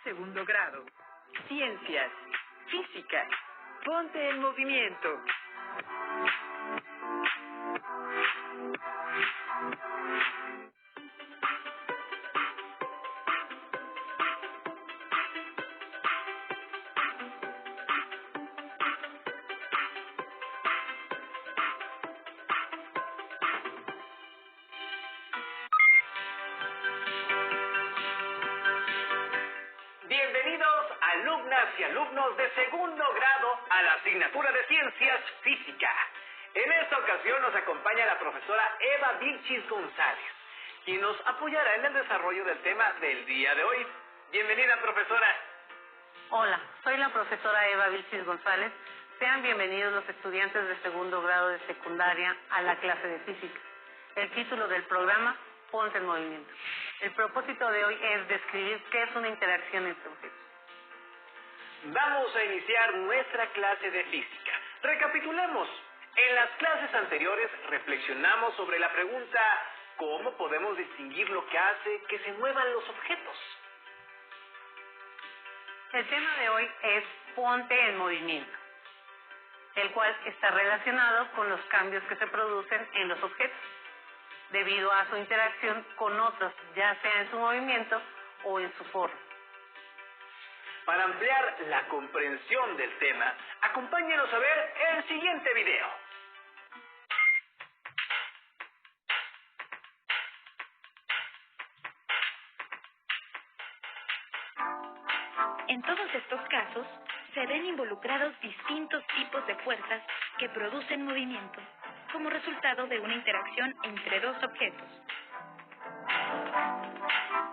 segundo grado. Ciencias, física, ponte en movimiento. Bienvenidos, alumnas y alumnos de segundo grado a la asignatura de Ciencias Física. En esta ocasión nos acompaña la profesora Eva Vilchis González, quien nos apoyará en el desarrollo del tema del día de hoy. Bienvenida, profesora. Hola, soy la profesora Eva Vilchis González. Sean bienvenidos los estudiantes de segundo grado de secundaria a la clase de física. El título del programa, Ponte en Movimiento. El propósito de hoy es describir qué es una interacción entre objetos. Vamos a iniciar nuestra clase de física. Recapitulemos. En las clases anteriores reflexionamos sobre la pregunta ¿cómo podemos distinguir lo que hace que se muevan los objetos? El tema de hoy es Ponte en Movimiento, el cual está relacionado con los cambios que se producen en los objetos, debido a su interacción con otros, ya sea en su movimiento o en su forma. Para ampliar la comprensión del tema, acompáñenos a ver el siguiente video. En todos estos casos, se ven involucrados distintos tipos de fuerzas que producen movimiento, como resultado de una interacción entre dos objetos.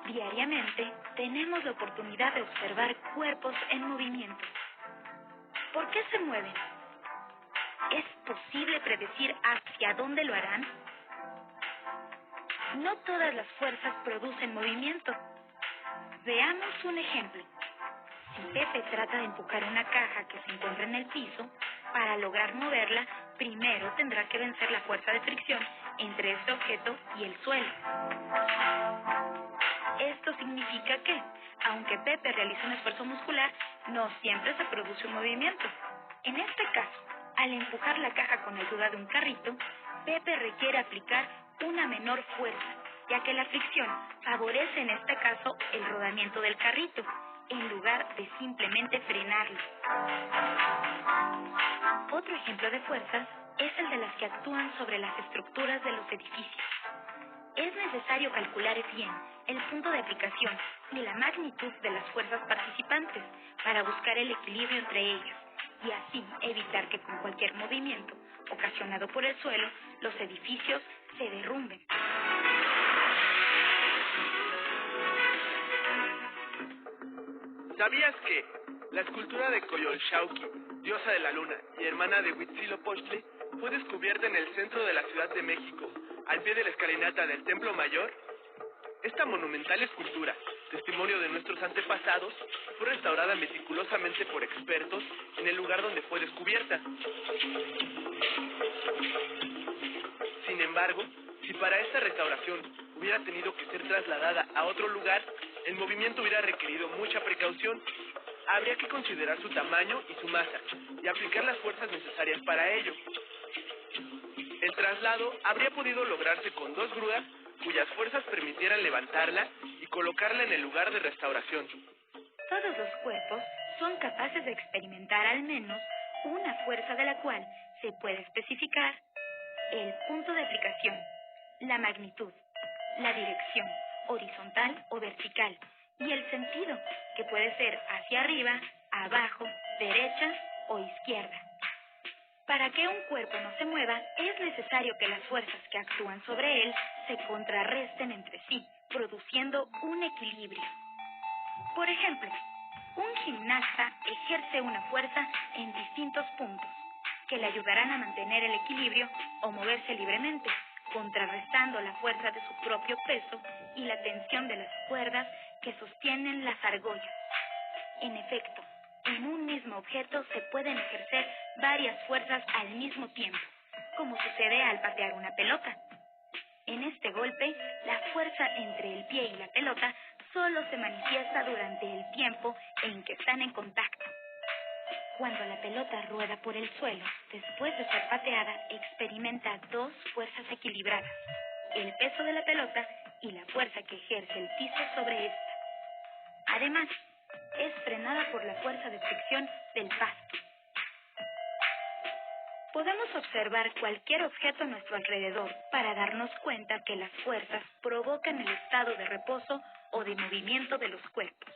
Diariamente, tenemos la oportunidad de observar cuerpos en movimiento. ¿Por qué se mueven? ¿Es posible predecir hacia dónde lo harán? No todas las fuerzas producen movimiento. Veamos un ejemplo. Si Pepe trata de empujar una caja que se encuentra en el piso, para lograr moverla, primero tendrá que vencer la fuerza de fricción entre este objeto y el suelo. Esto significa que, aunque Pepe realiza un esfuerzo muscular, no siempre se produce un movimiento. En este caso, al empujar la caja con ayuda de un carrito, Pepe requiere aplicar una menor fuerza, ya que la fricción favorece en este caso el rodamiento del carrito, en lugar de simplemente frenarlo. Otro ejemplo de fuerzas es el de las que actúan sobre las estructuras de los edificios. Es necesario calcular bien el punto de aplicación y la magnitud de las fuerzas participantes para buscar el equilibrio entre ellas y así evitar que con cualquier movimiento ocasionado por el suelo los edificios se derrumben. ¿Sabías que la escultura de Coyolxauhqui, diosa de la luna y hermana de Huitzilopochtli, fue descubierta en el centro de la Ciudad de México, al pie de la escalinata del Templo Mayor? Esta monumental escultura, testimonio de nuestros antepasados, fue restaurada meticulosamente por expertos en el lugar donde fue descubierta. Sin embargo, si para esta restauración hubiera tenido que ser trasladada a otro lugar, el movimiento hubiera requerido mucha precaución. Habría que considerar su tamaño y su masa, y aplicar las fuerzas necesarias para ello. El traslado habría podido lograrse con 2 grúas, cuyas fuerzas permitieran levantarla y colocarla en el lugar de restauración. Todos los cuerpos son capaces de experimentar al menos una fuerza de la cual se puede especificar el punto de aplicación, la magnitud, la dirección, horizontal o vertical, y el sentido, que puede ser hacia arriba, abajo, derecha o izquierda. Para que un cuerpo no se mueva, es necesario que las fuerzas que actúan sobre él se contrarresten entre sí, produciendo un equilibrio. Por ejemplo, un gimnasta ejerce una fuerza en distintos puntos, que le ayudarán a mantener el equilibrio o moverse libremente, contrarrestando la fuerza de su propio peso y la tensión de las cuerdas que sostienen las argollas. En efecto, en un mismo objeto se pueden ejercer varias fuerzas al mismo tiempo, como sucede al patear una pelota. En este golpe, la fuerza entre el pie y la pelota solo se manifiesta durante el tiempo en que están en contacto. Cuando la pelota rueda por el suelo, después de ser pateada, experimenta dos fuerzas equilibradas: el peso de la pelota y la fuerza que ejerce el piso sobre esta. Además, es frenada por la fuerza de fricción del pasto. Podemos observar cualquier objeto a nuestro alrededor para darnos cuenta que las fuerzas provocan el estado de reposo o de movimiento de los cuerpos.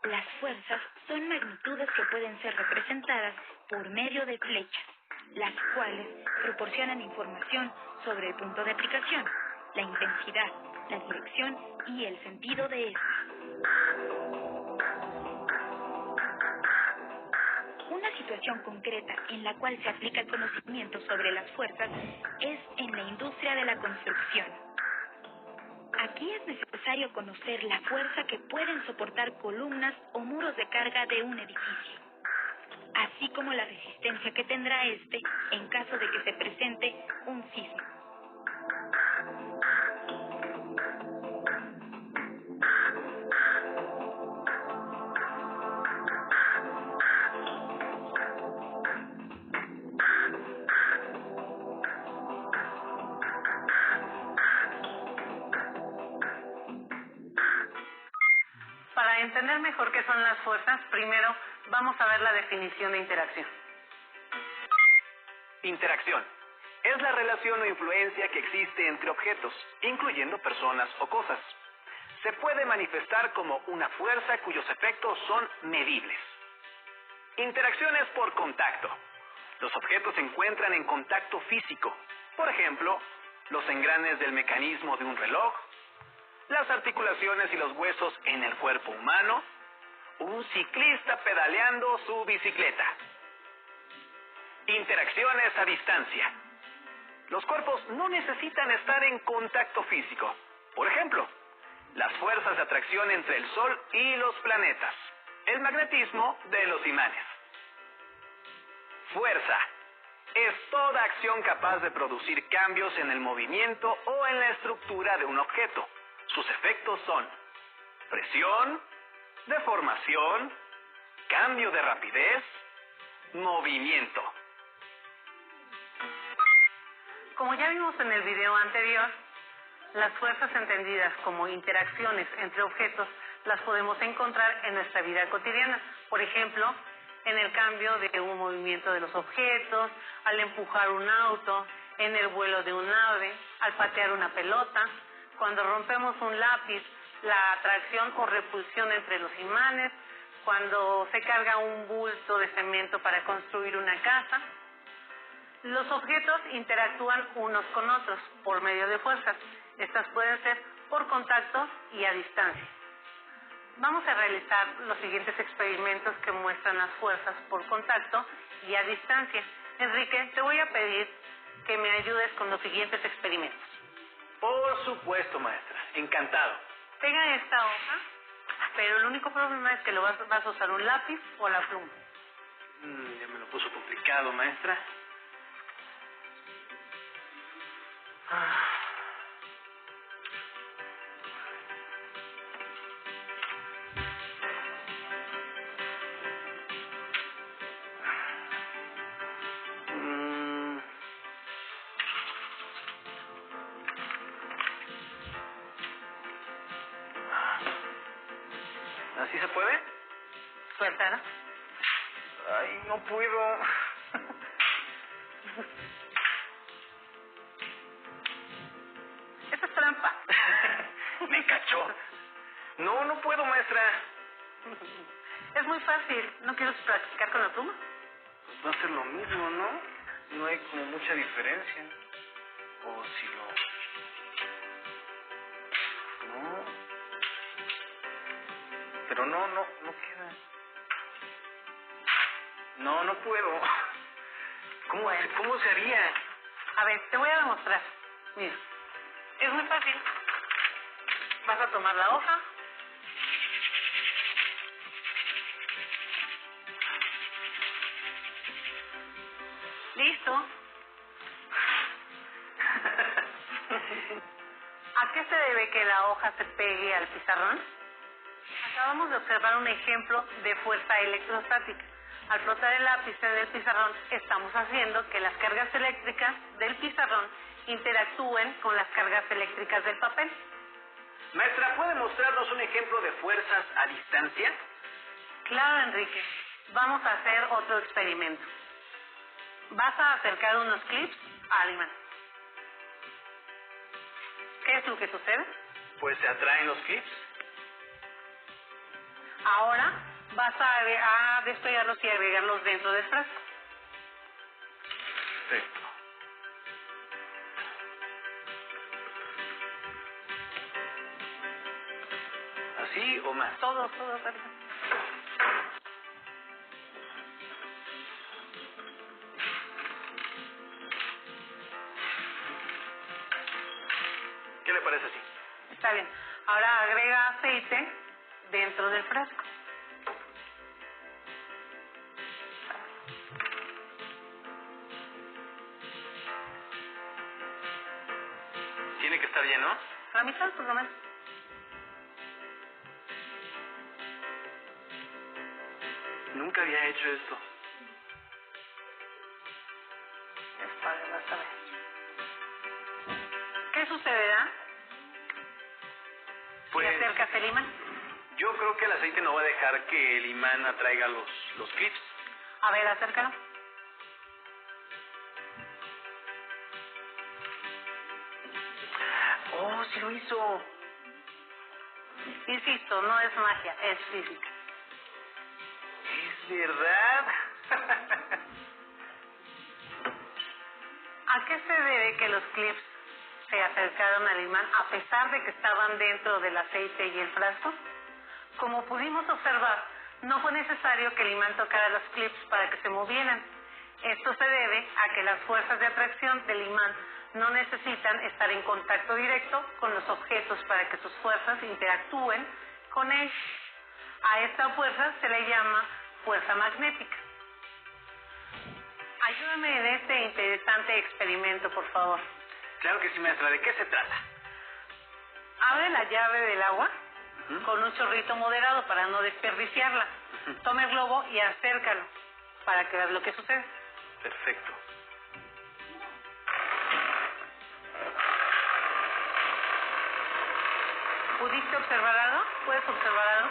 Las fuerzas son magnitudes que pueden ser representadas por medio de flechas, las cuales proporcionan información sobre el punto de aplicación, la intensidad, la dirección y el sentido de esta. Una situación concreta en la cual se aplica el conocimiento sobre las fuerzas es en la industria de la construcción. Aquí es necesario conocer la fuerza que pueden soportar columnas o muros de carga de un edificio, así como la resistencia que tendrá este en caso de que se presente un sismo. Para entender mejor qué son las fuerzas, primero vamos a ver la definición de interacción. Interacción es la relación o influencia que existe entre objetos, incluyendo personas o cosas. Se puede manifestar como una fuerza cuyos efectos son medibles. Interacciones por contacto. Los objetos se encuentran en contacto físico. Por ejemplo, los engranes del mecanismo de un reloj, las articulaciones y los huesos en el cuerpo humano, un ciclista pedaleando su bicicleta. Interacciones a distancia. Los cuerpos no necesitan estar en contacto físico. Por ejemplo, las fuerzas de atracción entre el Sol y los planetas, el magnetismo de los imanes. Fuerza es toda acción capaz de producir cambios en el movimiento o en la estructura de un objeto. Sus efectos son presión, deformación, cambio de rapidez, movimiento. Como ya vimos en el video anterior, las fuerzas entendidas como interacciones entre objetos las podemos encontrar en nuestra vida cotidiana. Por ejemplo, en el cambio de un movimiento de los objetos, al empujar un auto, en el vuelo de un ave, al patear una pelota, cuando rompemos un lápiz, la atracción o repulsión entre los imanes, cuando se carga un bulto de cemento para construir una casa. Los objetos interactúan unos con otros por medio de fuerzas. Estas pueden ser por contacto y a distancia. Vamos a realizar los siguientes experimentos que muestran las fuerzas por contacto y a distancia. Enrique, te voy a pedir que me ayudes con los siguientes experimentos. Por supuesto, maestra. Encantado. Pega esta hoja, pero el único problema es que vas a usar un lápiz o la pluma. Ya me lo puso complicado, maestra. ¿Así se puede? Suéltala. Ay, no puedo. Esta es trampa. Me cachó. No, no puedo, maestra. Es muy fácil. ¿No quieres practicar con la pluma? Pues va a ser lo mismo, ¿no? No hay como mucha diferencia. O si lo... No. Pero no queda. No puedo. ¿Cómo se haría? A ver, te voy a demostrar. Mira, es muy fácil. Vas a tomar la hoja. Listo. ¿A qué se debe que la hoja se pegue al pizarrón? Acabamos de observar un ejemplo de fuerza electrostática. Al flotar el lápiz en el pizarrón, estamos haciendo que las cargas eléctricas del pizarrón interactúen con las cargas eléctricas del papel. Maestra, ¿puede mostrarnos un ejemplo de fuerzas a distancia? Claro, Enrique. Vamos a hacer otro experimento. Vas a acercar unos clips al imán. ¿Qué es lo que sucede? Pues se atraen los clips. Ahora vas a despegarlos y agregarlos dentro del frasco. Perfecto. ¿Así o más? Todo, perfecto. ¿Qué le parece así? Está bien. Ahora agrega aceite dentro del frasco. ¿Tiene que estar lleno? La mitad, por lo menos. Nunca había hecho esto. Es padre, vas a ver. ¿Qué sucederá si Pues acercas el imán? yo creo que el aceite no va a dejar que el imán atraiga los clips. A ver, acércalo. Oh, sí lo hizo. Insisto, no es magia, es física. Es verdad. ¿A qué se debe que los clips se acercaron al imán a pesar de que estaban dentro del aceite y el frasco? Como pudimos observar, no fue necesario que el imán tocara los clips para que se movieran. Esto se debe a que las fuerzas de atracción del imán no necesitan estar en contacto directo con los objetos para que sus fuerzas interactúen con ellos. A esta fuerza se le llama fuerza magnética. Ayúdame en este interesante experimento, por favor. Claro que sí, maestra. ¿De qué se trata? Abre la llave del agua con un chorrito moderado para no desperdiciarla. Toma el globo y acércalo para que veas lo que sucede. Perfecto. ¿Pudiste observar algo? ¿Puedes observar algo?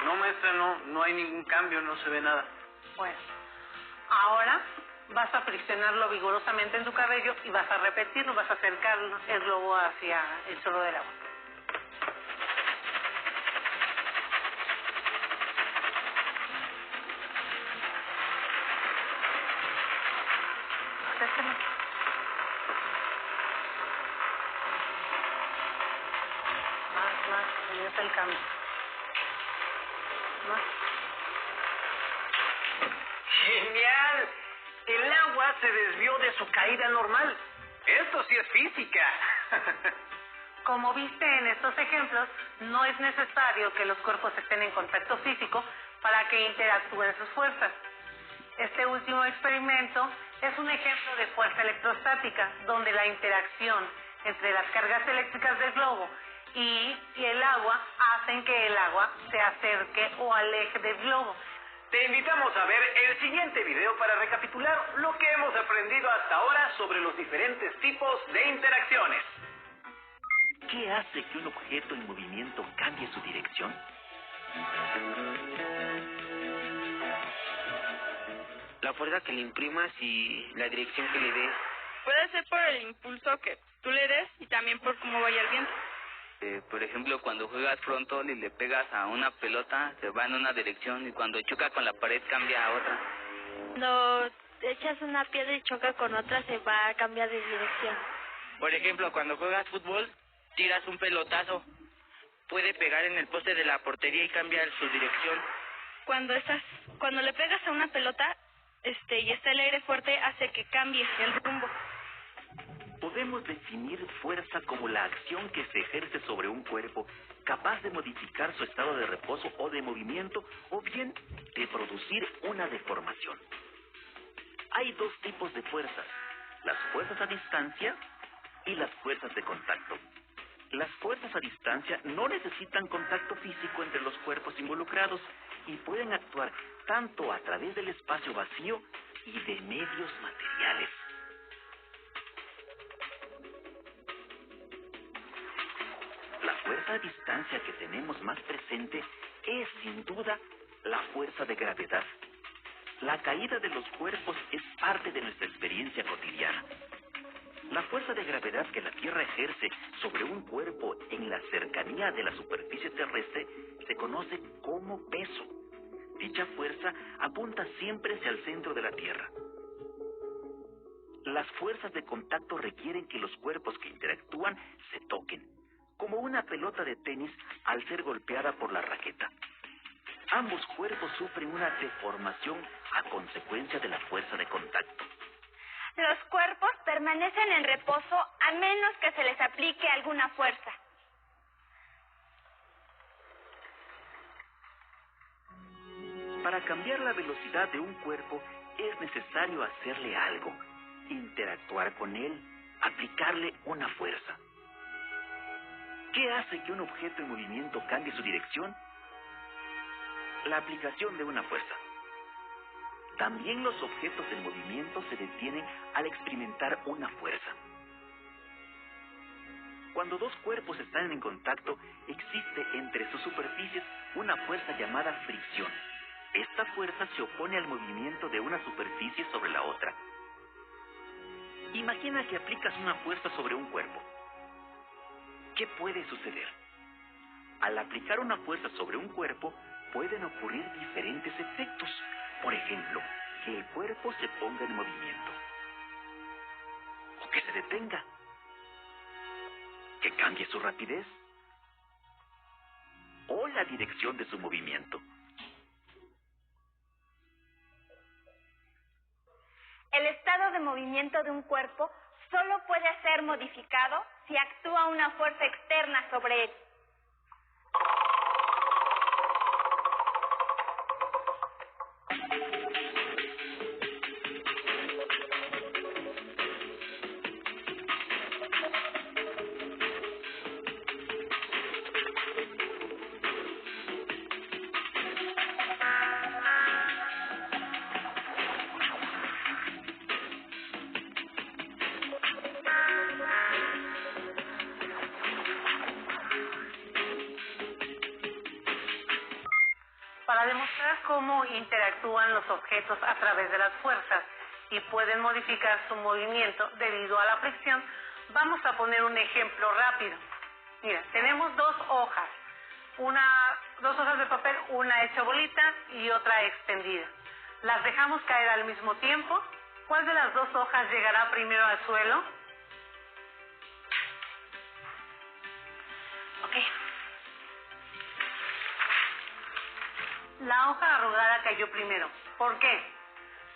No, maestra, no hay ningún cambio, no se ve nada. Bueno, ahora vas a friccionarlo vigorosamente en tu cabello y vas a repetirlo, vas a acercar el globo hacia el chorro del agua. Acércalo. Más, ahí está el cambio. Más. ¡Genial! El agua se desvió de su caída normal. Esto sí es física. Como viste en estos ejemplos, no es necesario que los cuerpos estén en contacto físico para que interactúen sus fuerzas. Este último experimento es un ejemplo de fuerza electrostática, donde la interacción entre las cargas eléctricas del globo y el agua hacen que el agua se acerque o aleje del globo. Te invitamos a ver el siguiente video para recapitular lo que hemos aprendido hasta ahora sobre los diferentes tipos de interacciones. ¿Qué hace que un objeto en movimiento cambie su dirección? La fuerza que le imprimas y la dirección que le des. Puede ser por el impulso que tú le des y también por cómo vaya el viento. Por ejemplo, cuando juegas frontón y le pegas a una pelota, se va en una dirección y cuando choca con la pared cambia a otra. Cuando echas una piedra y choca con otra, se va a cambiar de dirección. Por ejemplo, cuando juegas fútbol, tiras un pelotazo, puede pegar en el poste de la portería y cambiar su dirección. Cuando le pegas a una pelota, y está el aire fuerte, hace que cambie el rumbo. Podemos definir fuerza como la acción que se ejerce sobre un cuerpo capaz de modificar su estado de reposo o de movimiento, o bien de producir una deformación. Hay dos tipos de fuerzas: las fuerzas a distancia y las fuerzas de contacto. Las fuerzas a distancia no necesitan contacto físico entre los cuerpos involucrados y pueden actuar tanto a través del espacio vacío y de medios materiales. La fuerza a distancia que tenemos más presente es, sin duda, la fuerza de gravedad. La caída de los cuerpos es parte de nuestra experiencia cotidiana. La fuerza de gravedad que la Tierra ejerce sobre un cuerpo en la cercanía de la superficie terrestre se conoce como peso. Dicha fuerza apunta siempre hacia el centro de la Tierra. Las fuerzas de contacto requieren que los cuerpos que interactúan se toquen, como una pelota de tenis al ser golpeada por la raqueta. Ambos cuerpos sufren una deformación a consecuencia de la fuerza de contacto. Los cuerpos permanecen en reposo a menos que se les aplique alguna fuerza. Para cambiar la velocidad de un cuerpo es necesario hacerle algo, interactuar con él, aplicarle una fuerza. ¿Qué hace que un objeto en movimiento cambie su dirección? La aplicación de una fuerza. También los objetos en movimiento se detienen al experimentar una fuerza. Cuando dos cuerpos están en contacto, existe entre sus superficies una fuerza llamada fricción. Esta fuerza se opone al movimiento de una superficie sobre la otra. Imagina que aplicas una fuerza sobre un cuerpo. ¿Qué puede suceder? Al aplicar una fuerza sobre un cuerpo, pueden ocurrir diferentes efectos. Por ejemplo, que el cuerpo se ponga en movimiento. O que se detenga. Que cambie su rapidez. O la dirección de su movimiento. El estado de movimiento de un cuerpo solo puede ser modificado si actúa una fuerza externa sobre él. Para demostrar cómo interactúan los objetos a través de las fuerzas y pueden modificar su movimiento debido a la fricción, vamos a poner un ejemplo rápido. Mira, tenemos dos hojas de papel, una hecha bolita y otra extendida. Las dejamos caer al mismo tiempo. ¿Cuál de las dos hojas llegará primero al suelo? Ok. La hoja arrugada cayó primero. ¿Por qué?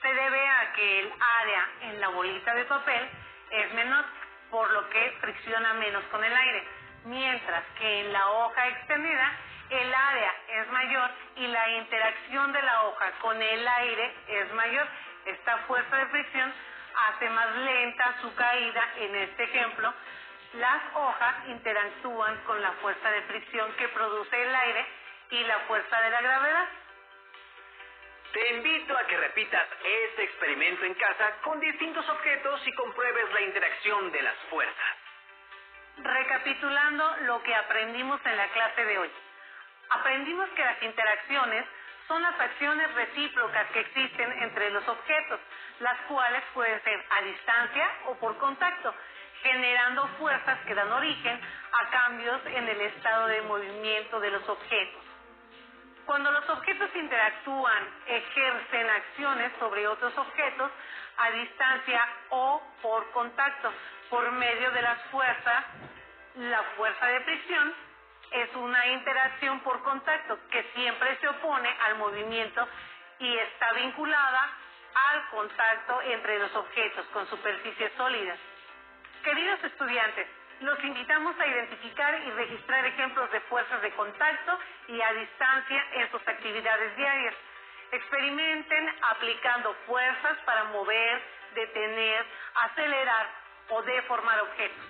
Se debe a que el área en la bolita de papel es menor, por lo que fricciona menos con el aire, mientras que en la hoja extendida el área es mayor y la interacción de la hoja con el aire es mayor. Esta fuerza de fricción hace más lenta su caída. En este ejemplo, las hojas interactúan con la fuerza de fricción que produce el aire y la fuerza de la gravedad. Te invito a que repitas este experimento en casa con distintos objetos y compruebes la interacción de las fuerzas. Recapitulando lo que aprendimos en la clase de hoy. Aprendimos que las interacciones son las acciones recíprocas que existen entre los objetos, las cuales pueden ser a distancia o por contacto, generando fuerzas que dan origen a cambios en el estado de movimiento de los objetos. Cuando los objetos interactúan, ejercen acciones sobre otros objetos a distancia o por contacto, por medio de las fuerzas. La fuerza de fricción es una interacción por contacto que siempre se opone al movimiento y está vinculada al contacto entre los objetos con superficies sólidas. Queridos estudiantes, los invitamos a identificar y registrar ejemplos de fuerzas de contacto y a distancia en sus actividades diarias. Experimenten aplicando fuerzas para mover, detener, acelerar o deformar objetos.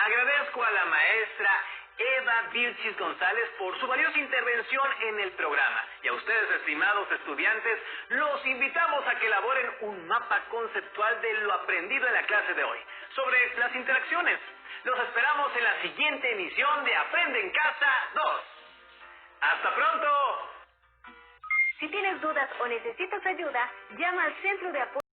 Agradezco a la maestra Eva Vilchis González por su valiosa intervención en el programa. Y a ustedes, estimados estudiantes, los invitamos a que elaboren un mapa conceptual de lo aprendido en la clase de hoy, sobre las interacciones. Los esperamos en la siguiente emisión de Aprende en Casa 2. ¡Hasta pronto! Si tienes dudas o necesitas ayuda, llama al Centro de Apoyo